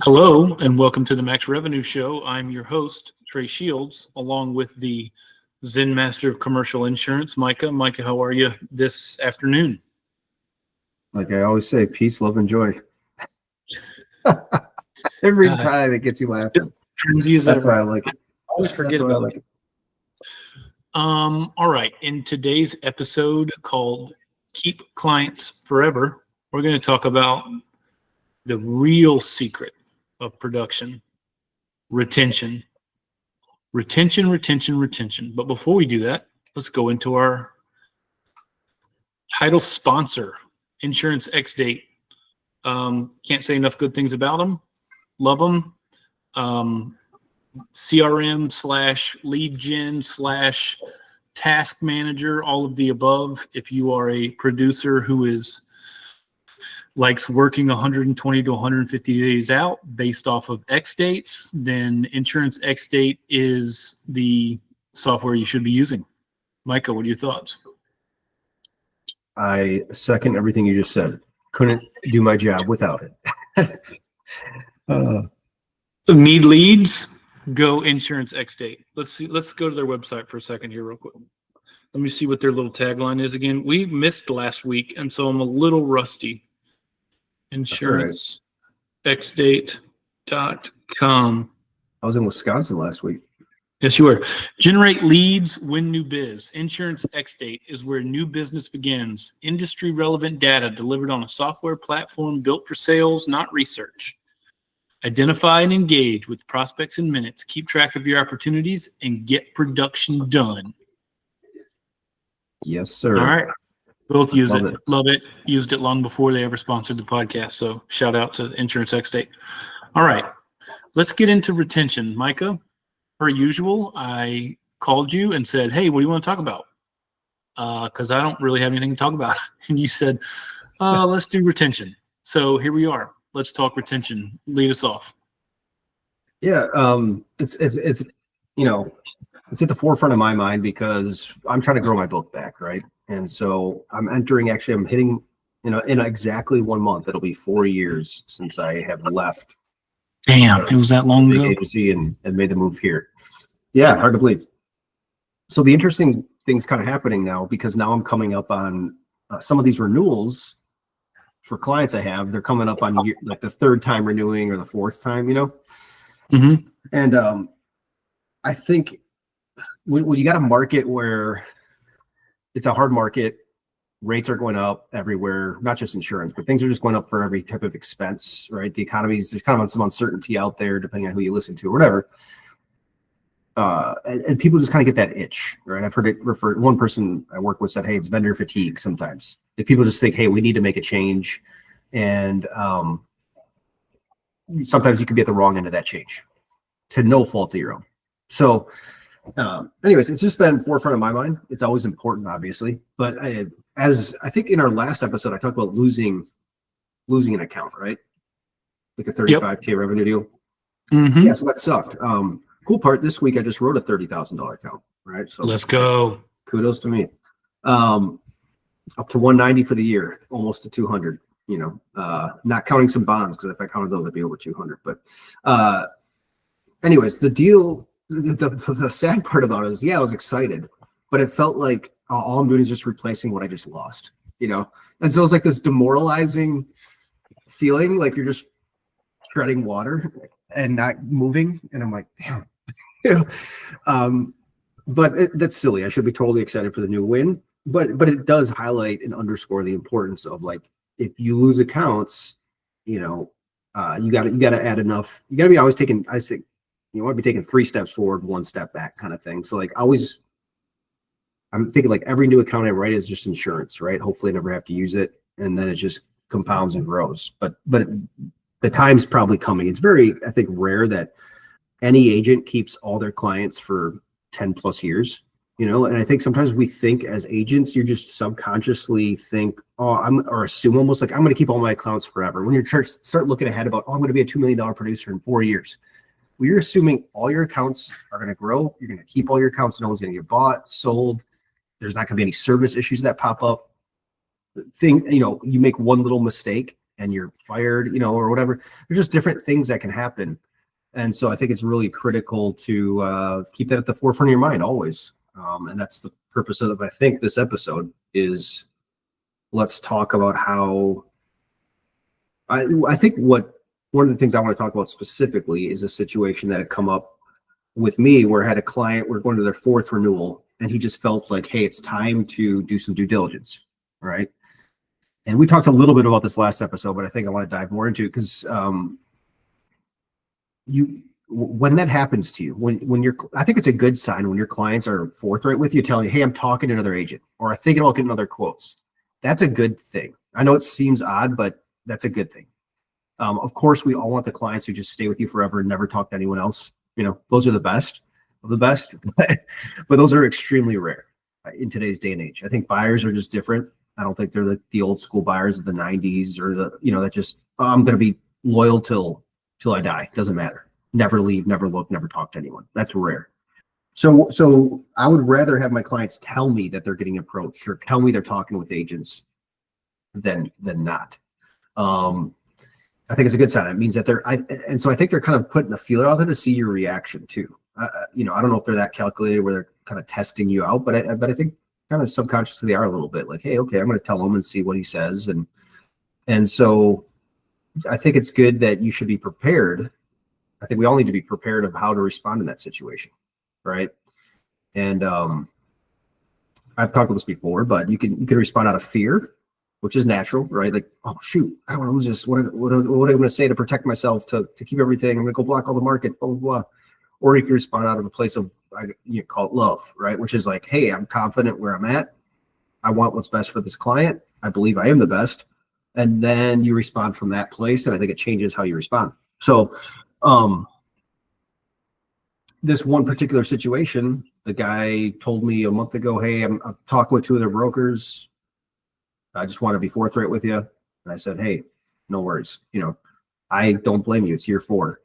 Hello, and welcome to the Max Revenue Show. I'm your host, Trey Shields, along with the Zen Master of Commercial Insurance, Micah. Micah, how are you this afternoon? Like I always say, peace, love, and joy. Every time it gets you laughing. That's why I like it. I always forget about it. All right. In today's episode called Keep Clients Forever, we're going to talk about the real secret of production: retention. Retention. But before we do that, let's go into our title sponsor, Insurance XDate. Can't say enough good things about them. Love them. CRM / lead gen / task manager, all of the above. If you are a producer who likes working 120 to 150 days out based off of X dates, then Insurance XDate is the software you should be using. Micah, what are your thoughts? I second everything you just said. Couldn't do my job without it. Need leads? Go Insurance XDate. Let's go to their website for a second here real quick. Let me see what their little tagline is again. We missed last week, and so I'm a little rusty. InsuranceXdate.com. I was in Wisconsin last week. Yes, you were. Generate leads, win new biz. Insurance XDate is where new business begins. Industry relevant data delivered on a software platform built for sales, not research. Identify and engage with prospects in minutes. Keep track of your opportunities and get production done. Yes, sir. All right. Both use it. Love it. Used it long before they ever sponsored the podcast. So shout out to Insurance XDate. All right. Let's get into retention. Micah, per usual, I called you and said, hey, what do you want to talk about? Because I don't really have anything to talk about. And you said, let's do retention. So here we are. Let's talk retention. Lead us off. Yeah. It's at the forefront of my mind because I'm trying to grow my book back, right? And so I'm hitting, in exactly 1 month, it'll be 4 years since I have left. Damn, it was that long ago. Agency and made the move here. Yeah, hard to believe. So the interesting thing's kind of happening now because now I'm coming up on some of these renewals for clients I have. They're coming up on like the third time renewing or the fourth time, Mm-hmm. And I think when you got a market where it's a hard market, rates are going up everywhere, not just insurance, but things are just going up for every type of expense, right? The economy's, there's kind of some uncertainty out there depending on who you listen to or whatever. And people just kind of get that itch, right? I've heard it referred, one person I work with said, hey, it's vendor fatigue sometimes. If people just think, hey, we need to make a change. And sometimes you could be at the wrong end of that change to no fault of your own. So anyways, it's just been forefront of my mind. It's always important, obviously. But as I think in our last episode, I talked about losing an account, right? Like a 35K revenue deal. Mm-hmm. Yeah, so that sucked. Cool part, this week I just wrote a $30,000 account, right? So let's go. Kudos to me. Up to 190 for the year, almost to 200, not counting some bonds, because if I counted those, it'd be over 200. But anyways, the deal, the sad part about it is, yeah, I was excited, but it felt like all I'm doing is just replacing what I just lost, And so it's like this demoralizing feeling, like you're just treading water and not moving. And I'm like, damn. But that's silly. I should be totally excited for the new win. But it does highlight and underscore the importance of, like, if you lose accounts, you gotta add enough. You gotta be always taking, I say, you want to be taking 3 steps forward, 1 step back kind of thing. So like always, I'm thinking like every new account I write is just insurance, right? Hopefully I never have to use it. And then it just compounds and grows. But the time's probably coming. It's very, I think, rare that any agent keeps all their clients for 10 plus years, and I think sometimes we think as agents, you just subconsciously think, or assume almost like, I'm going to keep all my accounts forever. When you're start looking ahead about, I'm going to be a $2 million producer in 4 years. Well, you're assuming all your accounts are going to grow. You're going to keep all your accounts. No one's going to get bought, sold. There's not going to be any service issues that pop up. You make one little mistake and you're fired, or whatever. There's just different things that can happen. And so I think it's really critical to keep that at the forefront of your mind always. And that's the purpose of, I think, this episode is let's talk about how I think one of the things I want to talk about specifically is a situation that had come up with me where I had a client, we're going to their 4th renewal, and he just felt like, hey, it's time to do some due diligence, right? And we talked a little bit about this last episode, but I think I want to dive more into it because when that happens to you, when you're, I think it's a good sign when your clients are forthright with you, telling you, hey, I'm talking to another agent, or I'm thinking about getting other quotes. That's a good thing. I know it seems odd, but that's a good thing. Of course, we all want the clients who just stay with you forever and never talk to anyone else. Those are the best of the best, but those are extremely rare in today's day and age. I think buyers are just different. I don't think they're the old school buyers of the 90s or that just, I'm going to be loyal till I die. Doesn't matter. Never leave, never look, never talk to anyone. That's rare. So I would rather have my clients tell me that they're getting approached or tell me they're talking with agents than not. I think it's a good sign. It means that and so I think they're kind of putting a feeler out there to see your reaction too. I don't know if they're that calculated where they're kind of testing you out, but I think kind of subconsciously they are a little bit like, hey, okay, I'm going to tell him and see what he says. And so I think it's good that you should be prepared. I think we all need to be prepared of how to respond in that situation. Right. And I've talked about this before, but you can respond out of fear, which is natural, right? Like, oh shoot, I don't want to lose this. What am I going to say to protect myself, to keep everything? I'm going to go block all the market, blah, blah, blah. Or you can respond out of a place of, you call it love, right? Which is like, hey, I'm confident where I'm at. I want what's best for this client. I believe I am the best. And then you respond from that place. And I think it changes how you respond. So this one particular situation, the guy told me a month ago, hey, I'm talking with 2 of their brokers. I just want to be forthright with you. And I said, hey, no worries. I don't blame you. It's year 4.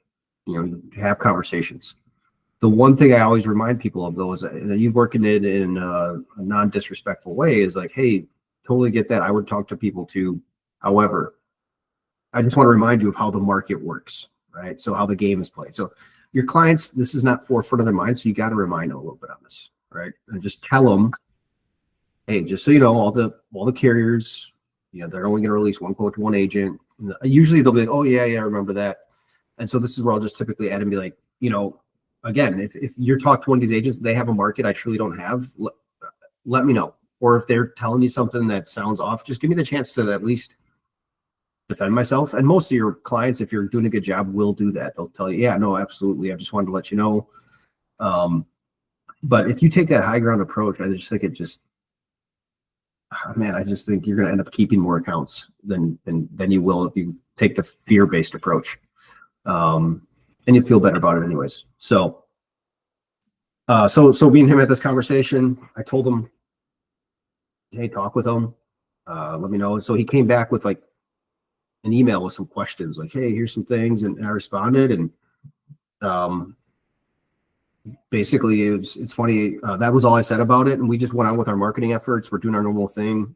You have conversations. The one thing I always remind people of, though, is that you working it in a non-disrespectful way is like, hey, totally get that. I would talk to people too. However, I just want to remind you of how the market works, right? So how the game is played. So your clients, this is not forefront of their mind. So you got to remind them a little bit on this, right? And just tell them, hey, just so you know, all the carriers, they're only going to release 1 quote to 1 agent. Usually they'll be like, oh yeah, I remember that. And so this is where I'll just typically add and be like, again, if you're talking to one of these agents, they have a market I truly don't have, let me know. Or if they're telling you something that sounds off, just give me the chance to at least defend myself. And most of your clients, if you're doing a good job, will do that. They'll tell you, yeah, no, absolutely. I just wanted to let you know. But if you take that high ground approach, I just think I just think you're going to end up keeping more accounts than you will if you take the fear-based approach. And you feel better about it anyways. So me and him had this conversation. I told him, hey, talk with him. Let me know. So he came back with like an email with some questions like, hey, here's some things. And I responded. And basically it's funny. That was all I said about it. And we just went on with our marketing efforts. We're doing our normal thing.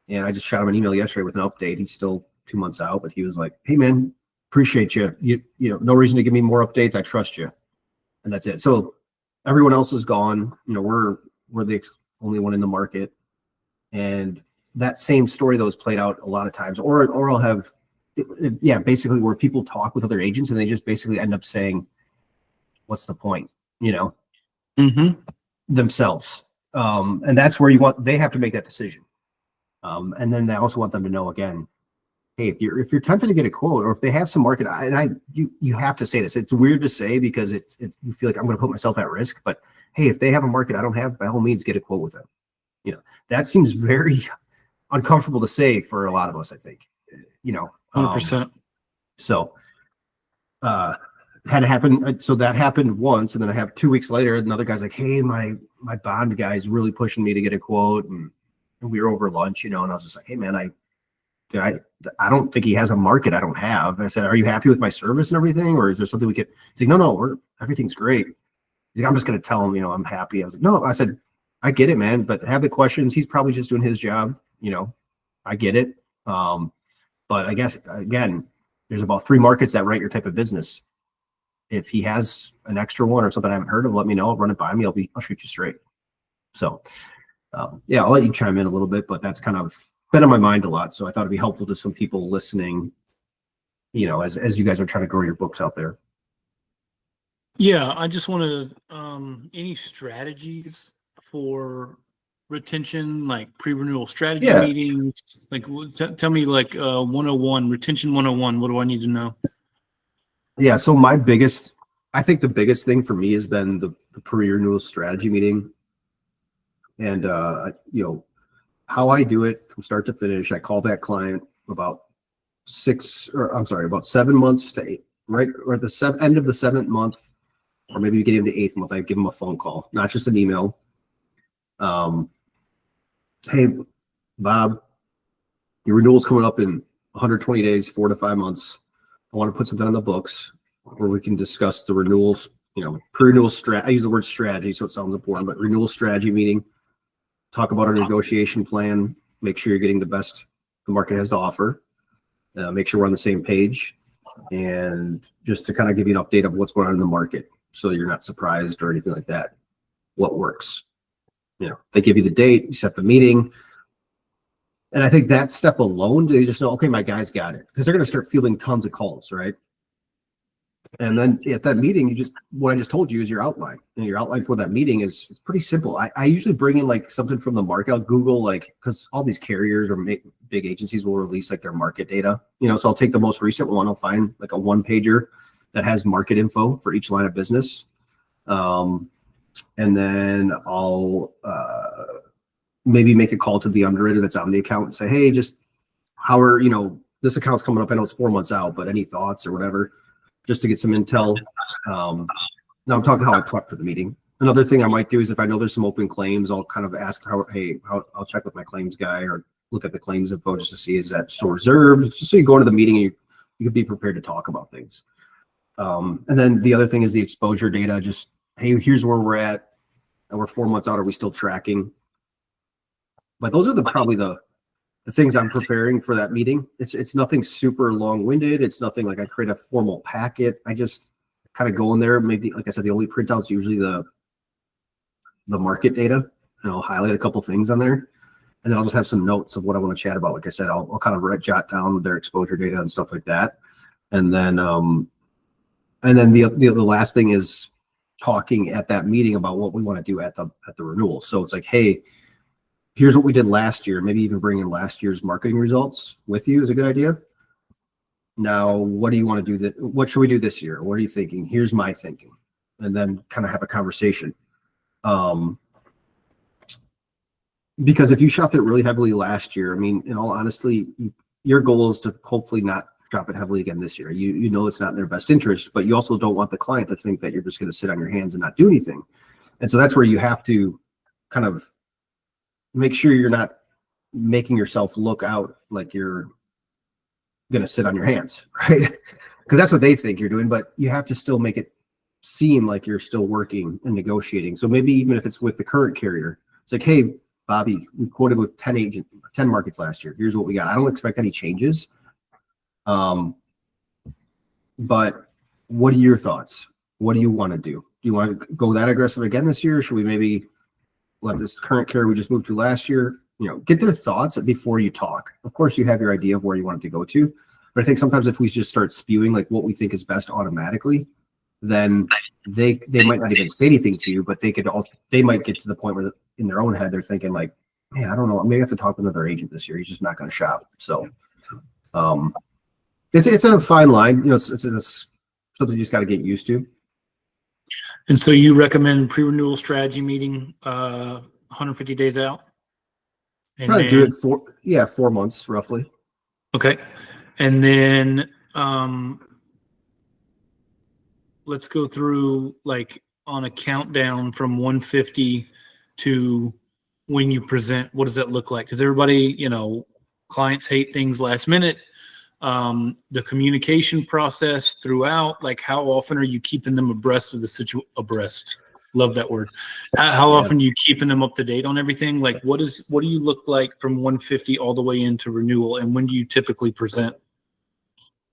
And I just shot him an email yesterday with an update. He's still 2 months out, but he was like, hey man, appreciate you. You know, no reason to give me more updates. I trust you. And that's it. So everyone else is gone. We're the only one in the market. And that same story though is played out a lot of times, or I'll have, basically where people talk with other agents and they just basically end up saying, what's the point, themselves. And that's where they have to make that decision. And then I also want them to know again, hey, if you're tempted to get a quote, or if they have some market, you have to say this. It's weird to say because you feel like I'm going to put myself at risk. But hey, if they have a market I don't have, by all means, get a quote with them. That seems very uncomfortable to say for a lot of us. I think, 100%. So had to happen. So that happened once, and then I have 2 weeks later, another guy's like, hey, my bond guy is really pushing me to get a quote, and we were over lunch, and I was just like, hey man, I don't think he has a market I don't have. I said, are you happy with my service and everything? Or is there something we could? He's like, no, everything's great. He's like, I'm just going to tell him, I'm happy. I was like, no, I said, I get it, man, but have the questions. He's probably just doing his job. I get it. But I guess, again, there's about 3 markets that write your type of business. If he has an extra one or something I haven't heard of, let me know. I'll run it by me. I'll shoot you straight. So, yeah, I'll let you chime in a little bit, but that's kind of been on my mind a lot. So I thought it'd be helpful to some people listening, as you guys are trying to grow your books out there. Yeah, I just want to, any strategies for retention, like pre-renewal strategy meetings? Like, tell me, like, 101, retention 101. What do I need to know? Yeah, so I think the biggest thing for me has been the pre-renewal strategy meeting. And, how I do it from start to finish, I call that client about 7 months to 8, right? Or at the end of the 7th month, or maybe beginning of the 8th month, I give them a phone call, not just an email. Hey, Bob, your renewal's coming up in 120 days, 4 to 5 months. I want to put something on the books where we can discuss the renewals, pre-renewal I use the word strategy, so it sounds important, but renewal strategy meeting, talk about our negotiation plan, make sure you're getting the best the market has to offer, make sure we're on the same page, and just to kind of give you an update of what's going on in the market so you're not surprised or anything like that. What works? They give you the date, you set the meeting. And I think that step alone, they just know, okay, my guys got it. Because they're going to start fielding tons of calls, right? And then at that meeting, what I just told you is your outline. And your outline for that meeting is pretty simple. I usually bring in like something from the market. I'll Google, because all these carriers or big agencies will release like their market data. So I'll take the most recent one. I'll find like a 1-pager that has market info for each line of business. And then I'll maybe make a call to the underwriter that's on the account and say, hey, just how are, this account's coming up. I know it's 4 months out, but any thoughts or whatever, just to get some intel. Now I'm talking how I prep for the meeting. Another thing I might do is if I know there's some open claims, I'll kind of ask I'll check with my claims guy or look at the claims info just to see, is that still reserved? Just so you go into the meeting and you can be prepared to talk about things. And then the other thing is the exposure data. Just, hey, here's where we're at. And we're 4 months out. Are we still tracking? But those are probably the things I'm preparing for that meeting. It's nothing super long-winded. It's nothing like I create a formal packet. I just kind of go in there. Maybe, like I said, the only printout is usually the market data, and I'll highlight a couple things on there. And then I'll just have some notes of what I want to chat about. Like I said, I'll kind of jot down their exposure data and stuff like that. And then the last thing is talking at that meeting about what we want to do at the renewal. So it's like, hey, here's what we did last year. Maybe even bring in last year's marketing results with you is a good idea. Now, what do you want to do? What should we do this year? What are you thinking? Here's my thinking. And then kind of have a conversation. Because if you shopped it really heavily last year, I mean, in all honesty, your goal is to hopefully not drop it heavily again this year. You know it's not in their best interest, but you also don't want the client to think that you're just going to sit on your hands and not do anything. And so that's where you have to kind of make sure you're not making yourself look out like you're going to sit on your hands, right? Because that's what they think you're doing, but you have to still make it seem like you're still working and negotiating. So maybe even if it's with the current carrier, it's like, hey, Bobby, we quoted with 10 markets last year. Here's what we got. I don't expect any changes. But what are your thoughts? What do you want to do? Do you want to go that aggressive again this year? Or should we maybe let this current carrier we just moved to last year, get their thoughts before you talk? Of course, you have your idea of where you want it to go to. But I think sometimes if we just start spewing like what we think is best automatically, then they might not even say anything to you, but they might get to the point where in their own head, they're thinking like, man, I don't know, maybe I have to talk to another agent this year. He's just not going to shop. So it's a fine line. It's something you just got to get used to. And so you recommend pre-renewal strategy meeting 150 days out? And try to do it 4 months roughly. Okay. And then let's go through like on a countdown from 150 to when you present. What does that look like? Because everybody, clients hate things last minute. The communication process throughout, like how often are you keeping them abreast of the situation? Love that word. How often are you keeping them up to date on everything? Like what do you look like from 150 all the way into renewal, and when do you typically present?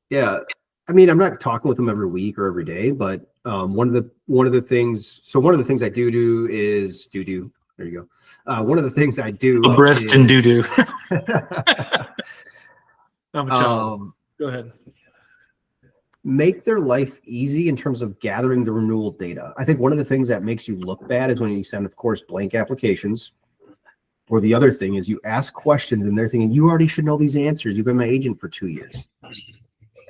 Yeah. I mean, I'm not talking with them every week or every day, but one of the things I do is there you go. One of the things I do A breast is, and doo-doo. I'm a child. Go ahead. Make their life easy in terms of gathering the renewal data. I think one of the things that makes you look bad is when you send, of course, blank applications. Or the other thing is you ask questions and they're thinking, you already should know these answers. You've been my agent for 2 years.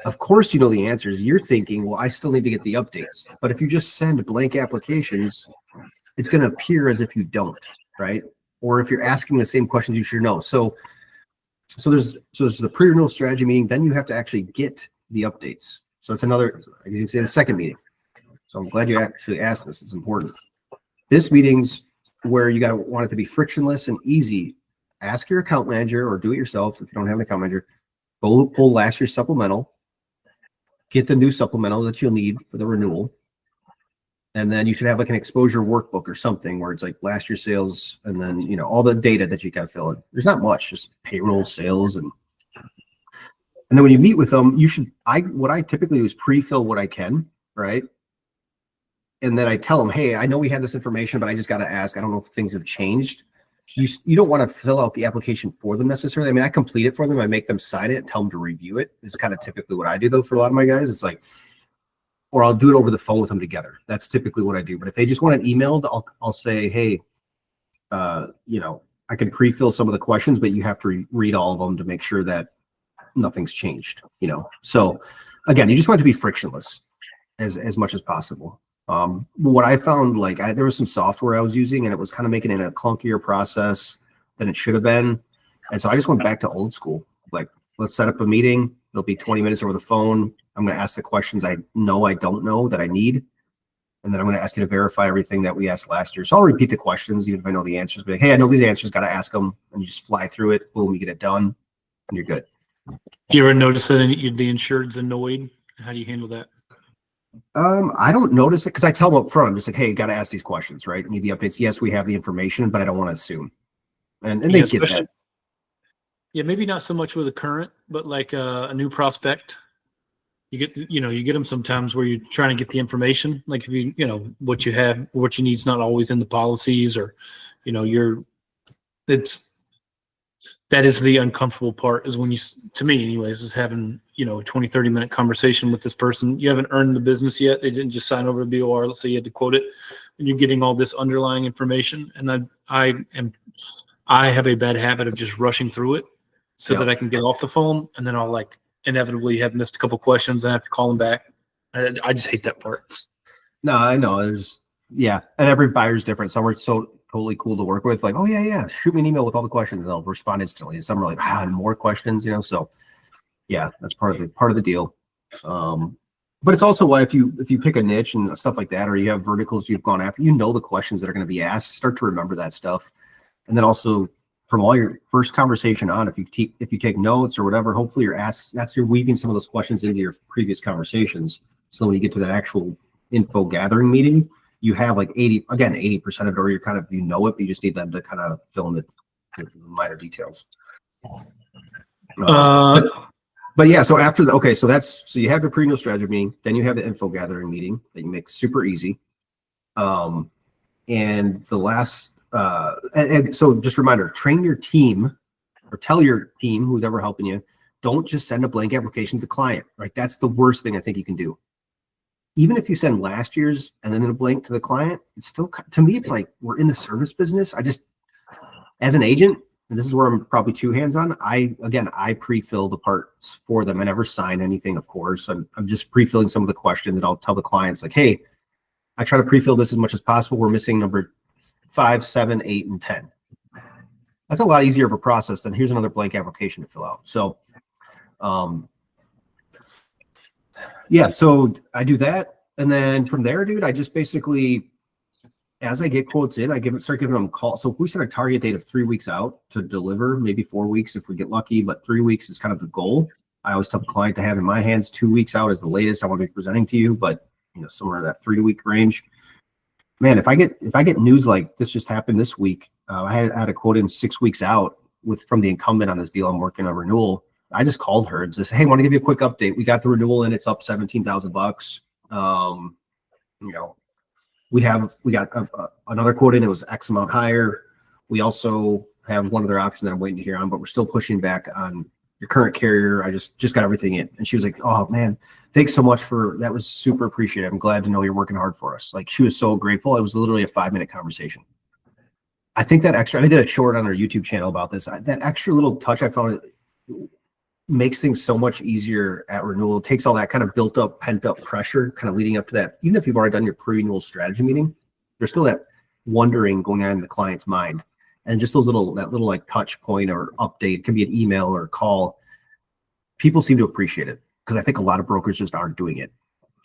Of course you know the answers. You're thinking, well, I still need to get the updates. But if you just send blank applications, it's going to appear as if you don't, right? Or if you're asking the same questions you should know. So there's the pre-renewal strategy meeting. Then you have to actually get the updates. So it's another, you can say the second meeting. So I'm glad you actually asked this. It's important. This meeting's where you got to want it to be frictionless and easy. Ask your account manager or do it yourself if you don't have an account manager. Go pull last year's supplemental. Get the new supplemental that you'll need for the renewal. And then you should have like an exposure workbook or something where it's like last year's sales and then, you know, all the data that you got to fill in. There's not much, just payroll, sales, and then when you meet with them, what I typically do is pre-fill what I can, right? And then I tell them, hey, I know we had this information, but I just got to ask. I don't know if things have changed. You don't want to fill out the application for them necessarily. I mean, I complete it for them. I make them sign it and tell them to review it. It's kind of typically what I do, though, for a lot of my guys. It's like, or I'll do it over the phone with them together. That's typically what I do. But if they just want it emailed, I'll say, hey, you know, I can pre-fill some of the questions, but you have to read all of them to make sure that nothing's changed, you know? So again, you just want it to be frictionless as much as possible. What I found, like there was some software I was using and it was kind of making it a clunkier process than it should have been. And so I just went back to old school. Like, let's set up a meeting. It'll be 20 minutes over the phone. I'm going to ask the questions I know I don't know that I need. And then I'm going to ask you to verify everything that we asked last year. So I'll repeat the questions, even if I know the answers. But like, hey, I know these answers, got to ask them. And you just fly through it. Boom, you get it done. And you're good. You ever notice that the insured's annoyed? How do you handle that? I don't notice it because I tell them up front. I'm just like, hey, you got to ask these questions, right? I need the updates. Yes, we have the information, but I don't want to assume. And they get that. Yeah, maybe not so much with a current, but like a new prospect. You get them sometimes where you're trying to get the information. Like if you know what you have, what you need is not always in the policies, or you know, that is the uncomfortable part, is when you, to me anyways, is having, you know, a 20-30 minute conversation with this person. You haven't earned the business yet. They didn't just sign over the BOR. Let's say you had to quote it, and you're getting all this underlying information. And I have a bad habit of just rushing through it so that I can get off the phone, and then I'll like inevitably have missed a couple questions and I have to call them back. I just hate that part. No, I know. And every buyer's different. Some are so totally cool to work with. Like, oh yeah, shoot me an email with all the questions and I'll respond instantly. And some are like, more questions, you know? So yeah, that's part of the deal. But it's also why if you pick a niche and stuff like that, or you have verticals you've gone after, you know the questions that are going to be asked, start to remember that stuff. And then also from all your first conversation on, if you take notes or whatever, hopefully you're weaving some of those questions into your previous conversations. So when you get to that actual info gathering meeting, you have like 80% of it, or you're kind of, you know it, but you just need them to kind of fill in the minor details. But yeah, so after so you have your pre-renewal strategy meeting, then you have the info gathering meeting that you make super easy. And the last, and so just a reminder, train your team or tell your team, who's ever helping you, don't just send a blank application to the client, right? That's the worst thing I think you can do. Even if you send last year's and then a blank to the client, it's still, to me, it's like, we're in the service business. As an agent, and this is where I'm probably too hands-on, I pre-fill the parts for them. I never sign anything, of course. I'm just pre-filling some of the questions that I'll tell the clients, like, hey, I try to pre-fill this as much as possible. We're missing number 5, 7, 8, and 10. That's a lot easier of a process than here's another blank application to fill out. So, yeah, so I do that. And then from there, dude, I just basically, as I get quotes in, start giving them calls. So if we set a target date of 3 weeks out to deliver, maybe 4 weeks if we get lucky, but 3 weeks is kind of the goal. I always tell the client to have in my hands 2 weeks out is the latest I want to be presenting to you, but you know, somewhere in that 3 week range. man, if I get news like this just happened this week, I had a quote in 6 weeks out from the incumbent on this deal I'm working on renewal. I just called her and just, hey, want to give you a quick update. We got the renewal and it's up $17,000. We got another quote in. It was X amount higher. We also have one other option that I'm waiting to hear on, but we're still pushing back on your current carrier. I just got everything in. And she was like, oh man, thanks so much that was super appreciated. I'm glad to know you're working hard for us. Like, she was so grateful. It was literally a 5-minute conversation. I think that extra, I did a short on our YouTube channel about this. That extra little touch I found makes things so much easier at renewal. It takes all that kind of built up, pent up pressure kind of leading up to that. Even if you've already done your pre-renewal strategy meeting, there's still that wondering going on in the client's mind. And just that little like touch point or update, it can be an email or a call. People seem to appreciate it because I think a lot of brokers just aren't doing it.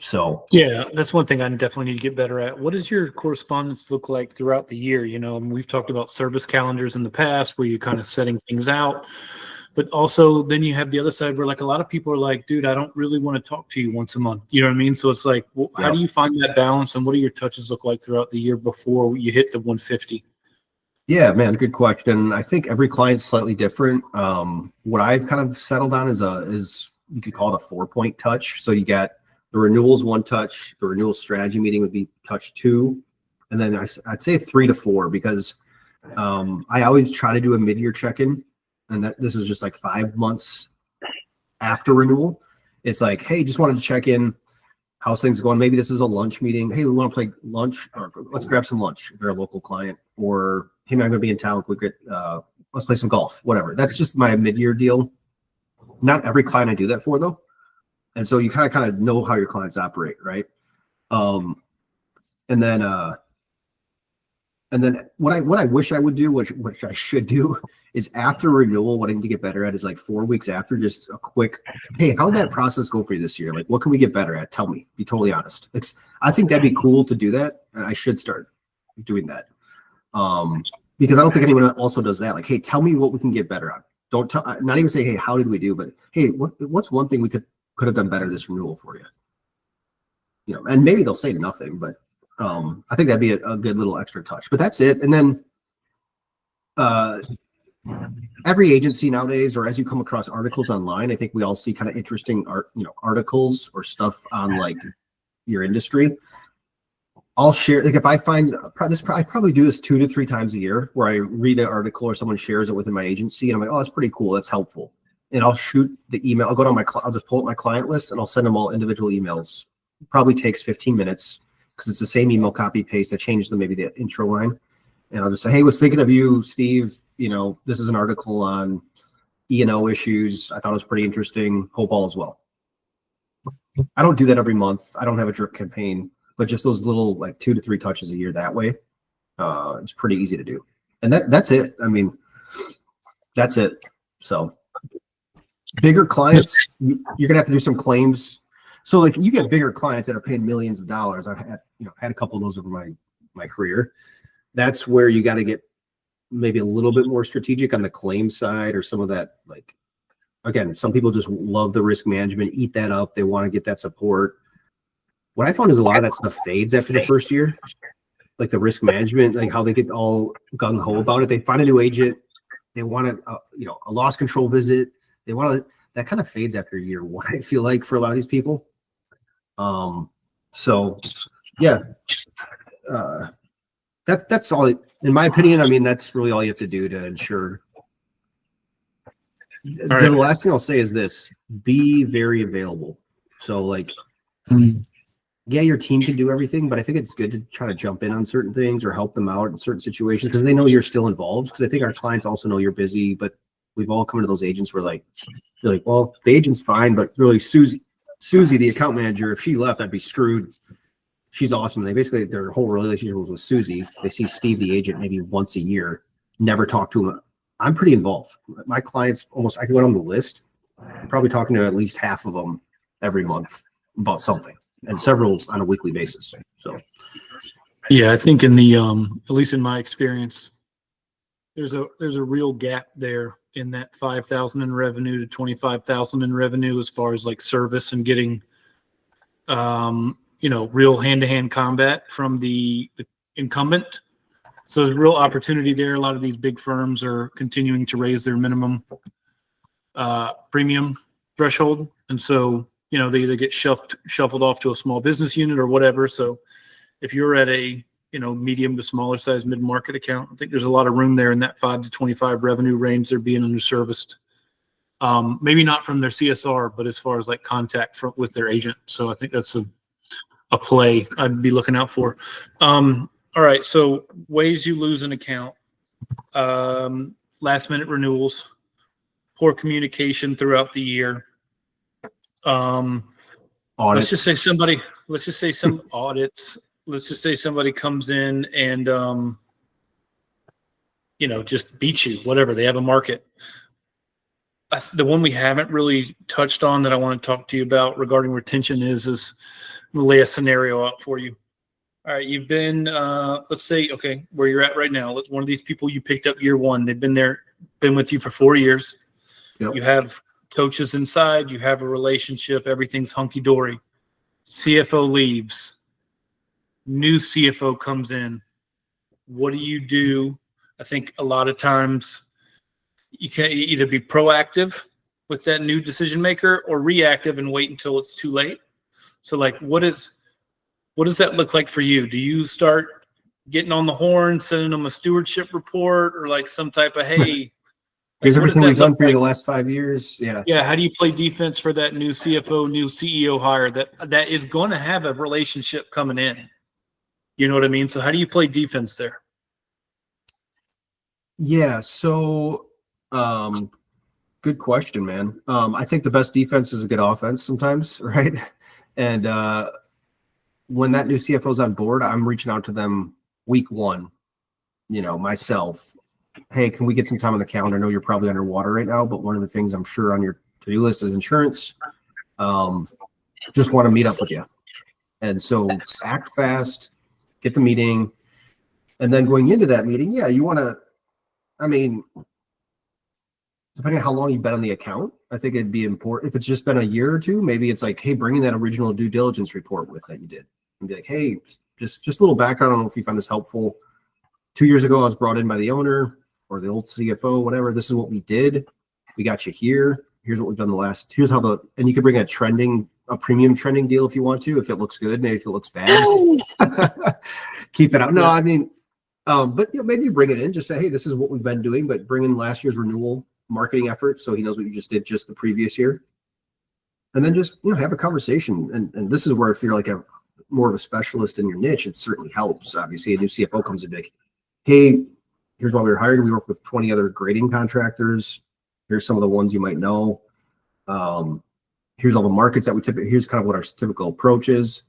So yeah, that's one thing I definitely need to get better at. What does your correspondence look like throughout the year? We've talked about service calendars in the past where you're kind of setting things out, but also then you have the other side where like a lot of people are like, dude, I don't really want to talk to you once a month. You know what I mean? So it's like, how do you find that balance, and what do your touches look like throughout the year before you hit the 150? Yeah, man, good question. I think every client's slightly different. What I've kind of settled on is you could call it a 4-point touch. So you got the renewals 1 touch, the renewal strategy meeting would be touch 2, and then I'd say 3 to 4 because I always try to do a mid-year check-in, and this is just like 5 months after renewal. It's like, hey, just wanted to check in. How's things going? Maybe this is a lunch meeting. Hey, we want to play lunch, or let's grab some lunch if you're a local client. Or hey, man, I'm going to be in town. Let's play some golf, whatever. That's just my mid-year deal. Not every client I do that for, though. And so you kind of know how your clients operate, right? And then what I wish I would do, which I should do, is after renewal, what I need to get better at is like 4 weeks after, just a quick, hey, how did that process go for you this year? Like, what can we get better at? Tell me. Be totally honest. I think that'd be cool to do that, and I should start doing that. Because I don't think anyone also does that. Like, hey, tell me what we can get better on. Not even say, hey, how did we do, but hey, what's one thing we could have done better this renewal for you? And maybe they'll say nothing, but I think that'd be a good little extra touch. But that's it. And then every agency nowadays, or as you come across articles online, I think we all see kind of interesting articles or stuff on like your industry. I'll share, like if I find this, I probably do this 2 to 3 times a year where I read an article or someone shares it within my agency and I'm like, oh, that's pretty cool. That's helpful. And I'll shoot the email. I'll go to I'll just pull up my client list and I'll send them all individual emails. Probably takes 15 minutes because it's the same email copy paste. I changed maybe the intro line. And I'll just say, hey, was thinking of you, Steve. This is an article on E&O issues. I thought it was pretty interesting. Hope all is well. I don't do that every month. I don't have a drip campaign, but just those little like 2 to 3 touches a year that way. It's pretty easy to do. And that's it. I mean, that's it. So bigger clients, you're gonna have to do some claims. So like you get bigger clients that are paying millions of dollars. I've had a couple of those over my career. That's where you got to get maybe a little bit more strategic on the claim side or some of that. Like, again, some people just love the risk management, eat that up. They want to get that support. What I found is a lot of that stuff fades after the first year, like the risk management, like how they get all gung ho about it. They find a new agent. They want a loss control visit. They want to, that kind of fades after year 1, I feel like, for a lot of these people. So yeah, that's all, in my opinion. I mean, that's really all you have to do to ensure. The last thing I'll say is this: be very available. So like, yeah, your team can do everything, but I think it's good to try to jump in on certain things or help them out in certain situations because they know you're still involved. Because I think our clients also know you're busy, but we've all come to those agents where they're like, well, the agent's fine, but really Susie, the account manager, if she left, I'd be screwed. She's awesome. And they basically, their whole relationship was with Susie. They see Steve, the agent, maybe once a year, never talk to him. I'm pretty involved. My clients I can go down the list. I'm probably talking to at least half of them every month about something, and several on a weekly basis. So, yeah, I think in the at least in my experience, there's a real gap there in that 5,000 in revenue to 25,000 in revenue as far as like service and getting real hand-to-hand combat from the incumbent. So there's real opportunity there. A lot of these big firms are continuing to raise their minimum premium threshold. And so, you know, they either get shuffled off to a small business unit or whatever. So if you're at a, you know, medium to smaller size mid-market account, I think there's a lot of room there in that 5 to 25 revenue range. They're being underserviced. Maybe not from their CSR, but as far as like contact with their agent. So I think that's a play I'd be looking out for. All right. So ways you lose an account, last minute renewals, poor communication throughout the year. Let's just say some audits. Let's just say somebody comes in and, you know, just beats you, whatever. They have a market. The one we haven't really touched on that I want to talk to you about regarding retention is lay a scenario out for you. All right, you've been, let's say, okay, where you're at right now. One of these people you picked up year one. They've been with you for 4 years. Yep. You have coaches inside. You have a relationship. Everything's hunky dory. CFO leaves. New CFO comes in. What do you do? I think a lot of times you can either be proactive with that new decision maker or reactive and wait until it's too late. So like, what does that look like for you? Do you start getting on the horn, sending them a stewardship report or like some type of, hey, here's everything we've done for you the last 5 years. Yeah. Yeah. How do you play defense for that new CFO, new CEO hire that is going to have a relationship coming in? You know what I mean? So how do you play defense there? Yeah. So, good question, man. I think the best defense is a good offense sometimes, right? And when that new CFO is on board, I'm reaching out to them week one, you know, myself. Hey, can we get some time on the calendar? I know you're probably underwater right now, but one of the things I'm sure on your to-do list is insurance. Just want to meet up with you. And so act fast, get the meeting. And then going into that meeting, yeah, you want to, I mean, depending on how long you've been on the account, I think it'd be important. If it's just been a year or two, maybe it's like, hey, bring in that original due diligence report with that you did. And be like, hey, just a little background. I don't know if you find this helpful. 2 years ago, I was brought in by the owner or the old CFO, whatever. This is what we did. We got you here. Here's what we've done here's how and you could bring a premium trending deal if you want to, if it looks good, maybe if it looks bad. Keep it out. No, I mean, but you know, maybe you bring it in, just say, hey, this is what we've been doing, but bring in last year's renewal marketing effort so he knows what you just did just the previous year. And then just, you know, have a conversation. And this is where if you're like more of a specialist in your niche, it certainly helps. Obviously, a new CFO comes in big. Hey, here's why we were hired. We work with 20 other grading contractors. Here's some of the ones you might know. Here's all the markets that here's kind of what our typical approach is.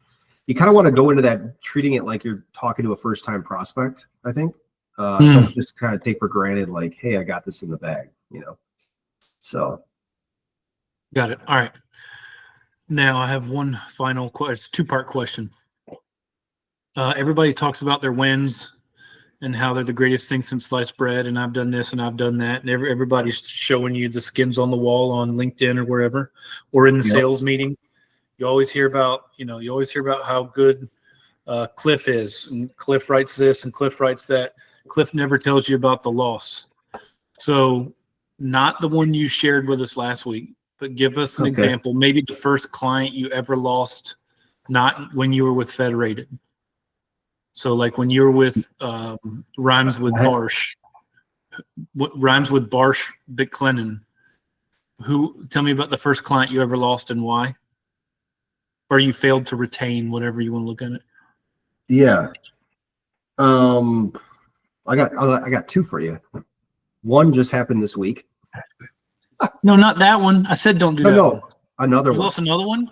You kind of want to go into that treating it like you're talking to a first-time prospect, I think. Don't just kind of take for granted, like, hey, I got this in the bag, you know? So. Got it. All right. Now I have one final question. It's a two-part question. Everybody talks about their wins and how they're the greatest thing since sliced bread. And I've done this and I've done that. And everybody's showing you the skins on the wall on LinkedIn or wherever, or in the sales meeting. You always hear about how good Cliff is. And Cliff writes this and Cliff writes that. Cliff never tells you about the loss. So not the one you shared with us last week, but give us an example. Maybe the first client you ever lost, not when you were with Federated. So like when you were with Rhymes with Barsh Bicklennon. Tell me about the first client you ever lost and why? Or you failed to retain, whatever you want to look at it. Yeah. I got two for you. One just happened this week. No, not that one. I said don't do that. No, another one. You lost another one?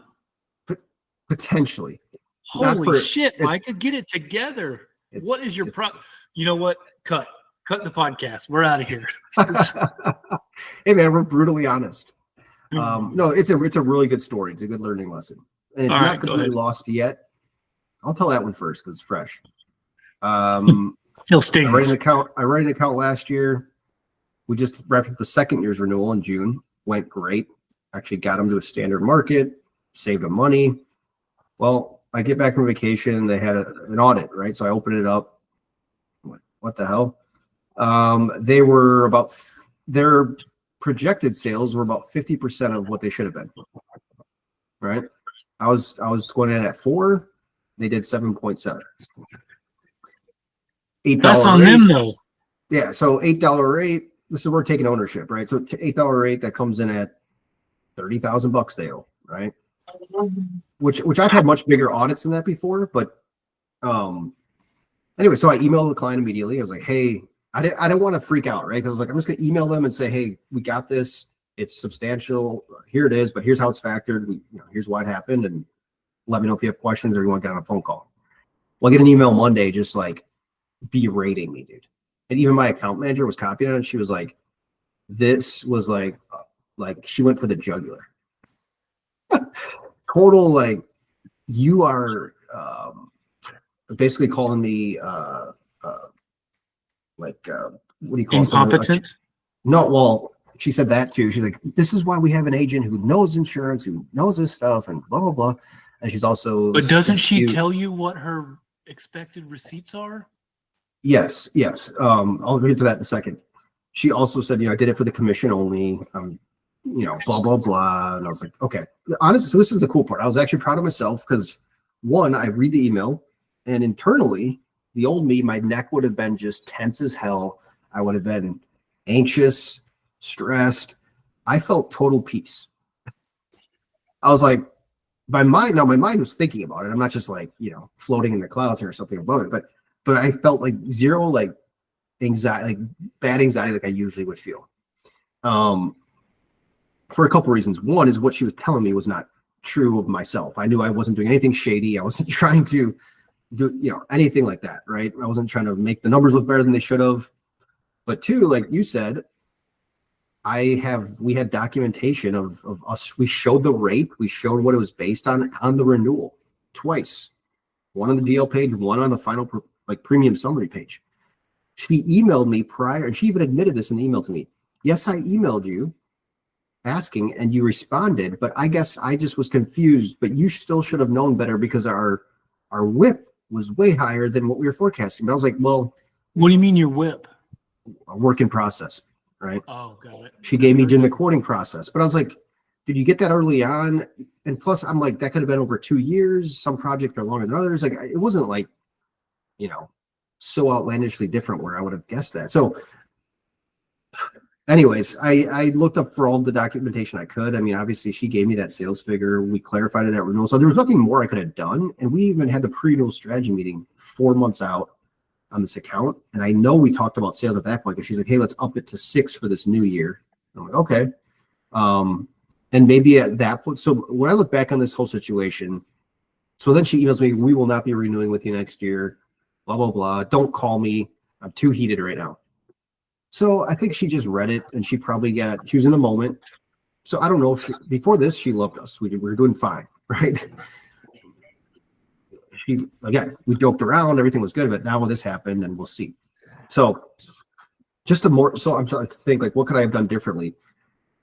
Potentially. Holy shit, Micah, get it together. What is your problem? You know what? Cut the podcast. We're out of here. Hey man, we're brutally honest. No, it's a really good story. It's a good learning lesson. And it's not completely lost yet. I'll tell that one first because it's fresh. He'll sting. I write an account last year. We just wrapped up the second year's renewal in June. Went great. Actually got them to a standard market, saved them money. Well, I get back from vacation. They had an audit, right? So I open it up. what the hell? They were about their projected sales were about 50% of what they should have been. Right. I was going in at 4. They did 7.7. $8 That's on rate. them though. Yeah. So $8 rate. This is where we're taking ownership, right? So $8 rate that comes in at $30,000 they owe, right? Which I've had much bigger audits than that before, but anyway, so I emailed the client immediately. I was like, hey, I didn't want to freak out, right? Because I was like, I'm just gonna email them and say, hey, we got this. It's substantial. Here it is, but here's how it's factored. Here's why it happened, and let me know if you have questions or you want to get on a phone call. Well, I get an email Monday just like berating me, dude. And even my account manager was copied on it. She was like, this was like she went for the jugular. Total, like, you are basically calling me what do you call incompetent? No, well, she said that too. She's like, this is why we have an agent who knows insurance, who knows this stuff, and blah blah blah. And she's also, but doesn't she tell you what her expected receipts are? Yes. I'll get to that in a second. She also said, I did it for the commission only. Blah blah blah. And I was like, okay. Honestly, so this is the cool part. I was actually proud of myself because, one, I read the email, and internally, the old me, my neck would have been just tense as hell. I would have been anxious, stressed. I felt total peace. I was like, my mind was thinking about it. I'm not just like, floating in the clouds or something above it, but I felt like zero, like anxiety, like bad anxiety, like I usually would feel. For a couple reasons. One is what she was telling me was not true of myself. I knew I wasn't doing anything shady. I wasn't trying to do, anything like that, right? I wasn't trying to make the numbers look better than they should have. But two, like you said, we had documentation of us. We showed the rate. We showed what it was based on the renewal twice. One on the DL page, one on the final premium summary page. She emailed me prior, and she even admitted this in the email to me. Yes, I emailed you asking, and you responded, but I guess I just was confused. But you still should have known better because our whip was way higher than what we were forecasting. But I was like, well, what do you mean your whip? A work in process, right? Oh, got it. She gave me during the quoting process, but I was like, did you get that early on? And plus, I'm like, that could have been over 2 years. Some projects are longer than others. Like, it wasn't like, so outlandishly different where I would have guessed that. So anyways, I looked up for all the documentation I could. I mean, obviously she gave me that sales figure. We clarified it at renewal. So there was nothing more I could have done. And we even had the pre-renewal strategy meeting 4 months out on this account. And I know we talked about sales at that point because she's like, hey, let's up it to 6 for this new year. I'm like, okay. And maybe at that point, so when I look back on this whole situation, so then she emails me, we will not be renewing with you next year, blah, blah, blah. Don't call me. I'm too heated right now. So I think she just read it and she was in the moment. So I don't know if before this, she loved us. We were doing fine, right? We joked around, everything was good, but now when this happened, and we'll see. So so I'm trying to think, like, what could I have done differently?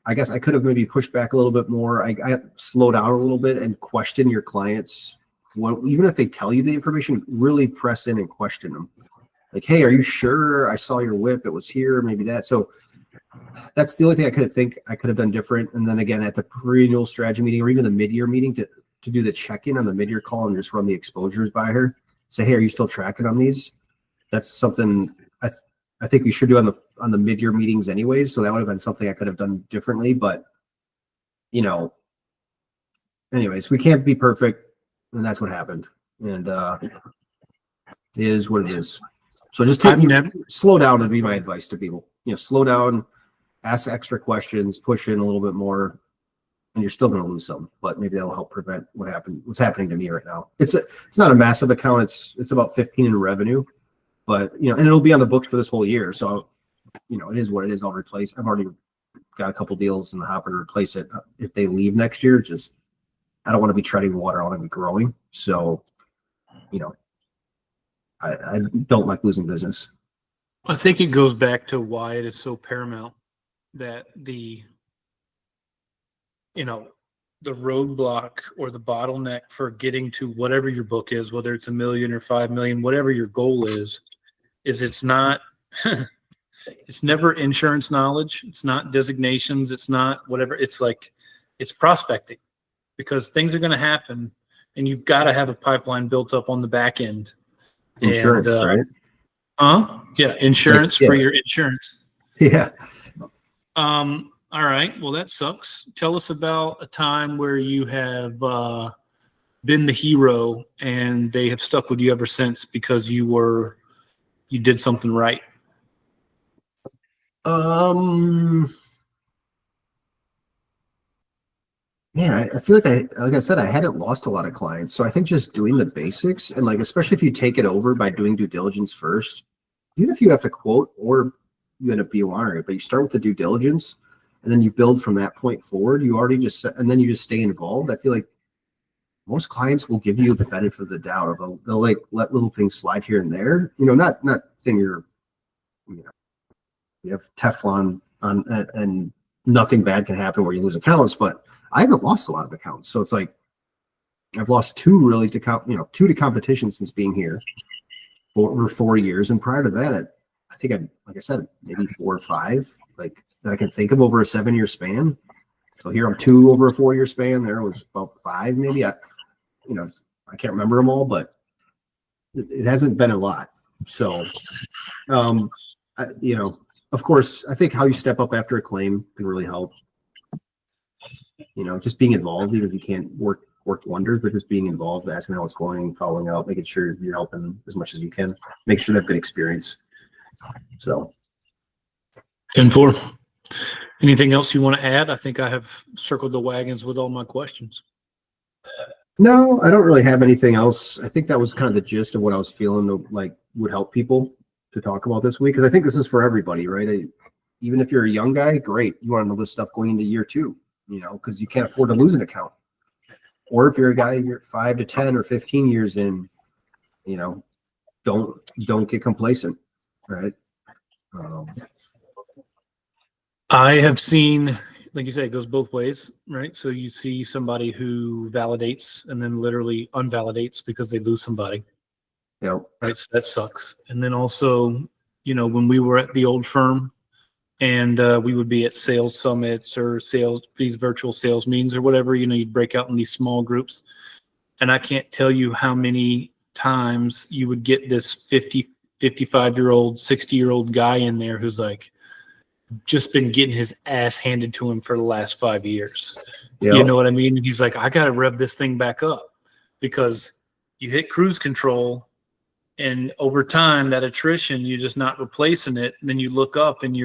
I guess I could have maybe pushed back a little bit more. I slow down a little bit and question your clients. Even if they tell you the information, really press in and question them. Like, hey, are you sure? I saw your whip. It was here, maybe that. So that's the only thing I could have done different. And then again, at the pre-renewal strategy meeting or even the mid-year meeting to do the check-in on the mid-year call and just run the exposures by her. Say, hey, are you still tracking on these? That's something I think we should do on the mid-year meetings anyways. So that would have been something I could have done differently. But, anyways, we can't be perfect. And that's what happened. And it is what it is. So just slow down would be my advice to people. Slow down, ask extra questions, push in a little bit more, and you're still going to lose some. But maybe that'll help prevent what's happening to me right now. It's not a massive account. It's about 15 in revenue, but and it'll be on the books for this whole year. So it is what it is. I'll replace. I've already got a couple deals in the hopper to replace it. If they leave next year, I don't want to be treading water. I want to be growing. So, I don't like losing business. I think it goes back to why it is so paramount that the roadblock or the bottleneck for getting to whatever your book is, whether it's $1 million or $5 million, whatever your goal is is it's not, it's never insurance knowledge. It's not designations. It's not whatever. It's like, it's prospecting, because things are going to happen and you've got to have a pipeline built up on the back end. Insurance, right? Yeah. Insurance for your insurance. Yeah. All right. Well, that sucks. Tell us about a time where you have been the hero and they have stuck with you ever since because you did something right. Man, I feel like I said, I hadn't lost a lot of clients. So I think just doing the basics, and like, especially if you take it over by doing due diligence first, even if you have to quote or you end up BORing it, but you start with the due diligence and then you build from that point forward, you already and then you just stay involved. I feel like most clients will give you the benefit of the doubt, or they'll like let little things slide here and there. Not saying you have Teflon on and nothing bad can happen where you lose accounts, but I haven't lost a lot of accounts. So it's like, I've lost two really to competition since being here for over 4 years. And prior to that, I think like I said, maybe 4 or 5, like that I can think of over a 7-year span. So here I'm 2 over a 4-year span. There was about 5, maybe. I can't remember them all, but it hasn't been a lot. So, of course, I think how you step up after a claim can really help. Just being involved, even if you can't work wonders, but just being involved, asking how it's going, following up, making sure you're helping as much as you can, make sure they have good experience. So, And for anything else you want to add? I think I have circled the wagons with all my questions. No, I don't really have anything else. I think that was kind of the gist of what I was feeling like would help people to talk about this week, because I think this is for everybody, right? Even if you're a young guy, great. You want to know this stuff going into year 2. Because you can't afford to lose an account. Or if you're a guy, you're 5 to 10 or 15 years in, don't get complacent, right? I have seen, like you said, it goes both ways, right? So you see somebody who validates and then literally unvalidates because they lose somebody. Yeah. Right. So that sucks. And then also, when we were at the old firm, and we would be at sales summits or these virtual sales meetings or whatever, you'd break out in these small groups. And I can't tell you how many times you would get this 50, 55-year-old, 60-year-old guy in there who's like just been getting his ass handed to him for the last 5 years. Yep. You know what I mean? And he's like, I got to rev this thing back up, because you hit cruise control and over time, that attrition, you're just not replacing it. And then you look up and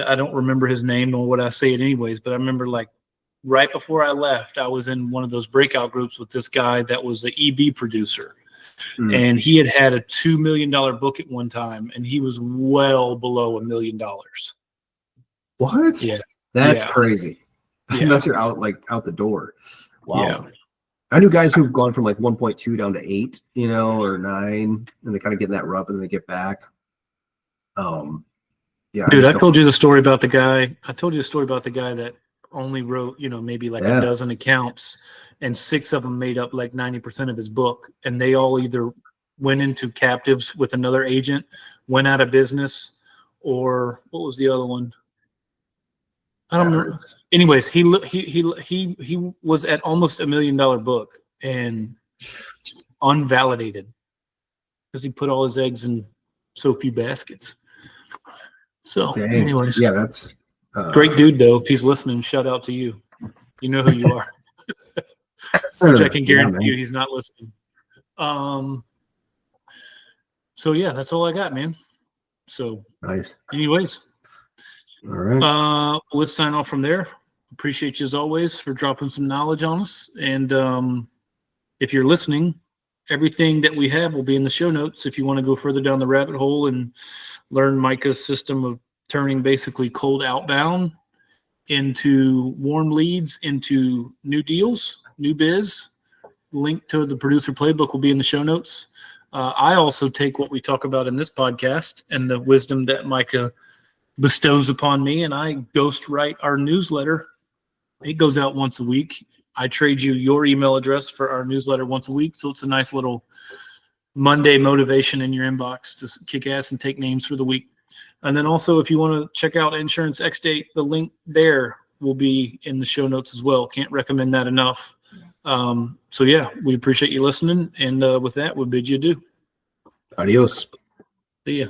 I don't remember his name nor would I say it anyways, but I remember like right before I left, I was in one of those breakout groups with this guy that was an EB producer. And he had a $2 million book at one time, and he was well below $1 million. What? Yeah. That's crazy. Yeah. Unless you're out the door. Wow. Yeah. I knew guys who've gone from like 1.2 down to 8, or 9, and they kind of get in that rut and then they get back. Yeah. Dude, I told you the story about the guy. I told you the story about the guy that only wrote, maybe like a dozen accounts, and 6 of them made up like 90% of his book. And they all either went into captives with another agent, went out of business, or what was the other one? I don't remember. Anyways, he was at almost $1 million book and unvalidated because he put all his eggs in so few baskets. So, anyways, yeah, that's great dude though. If he's listening, shout out to you. You know who you are. Which I can guarantee you, he's not listening. So yeah, that's all I got, man. So nice. Anyways. All right. Let's sign off from there. Appreciate you as always for dropping some knowledge on us. And if you're listening, everything that we have will be in the show notes if you want to go further down the rabbit hole and learn Micah's system of turning basically cold outbound into warm leads, into new deals, new biz. Link to the producer playbook will be in the show notes. I also take what we talk about in this podcast and the wisdom that Micah bestows upon me, and I ghostwrite our newsletter. It goes out once a week. I trade you your email address for our newsletter once a week, so it's a nice little Monday motivation in your inbox to kick ass and take names for the week. And then also, if you want to check out Insurance XDate, the link there will be in the show notes as well. Can't recommend that enough. So yeah, we appreciate you listening. And with that, we'll bid you adieu. Adios. See ya.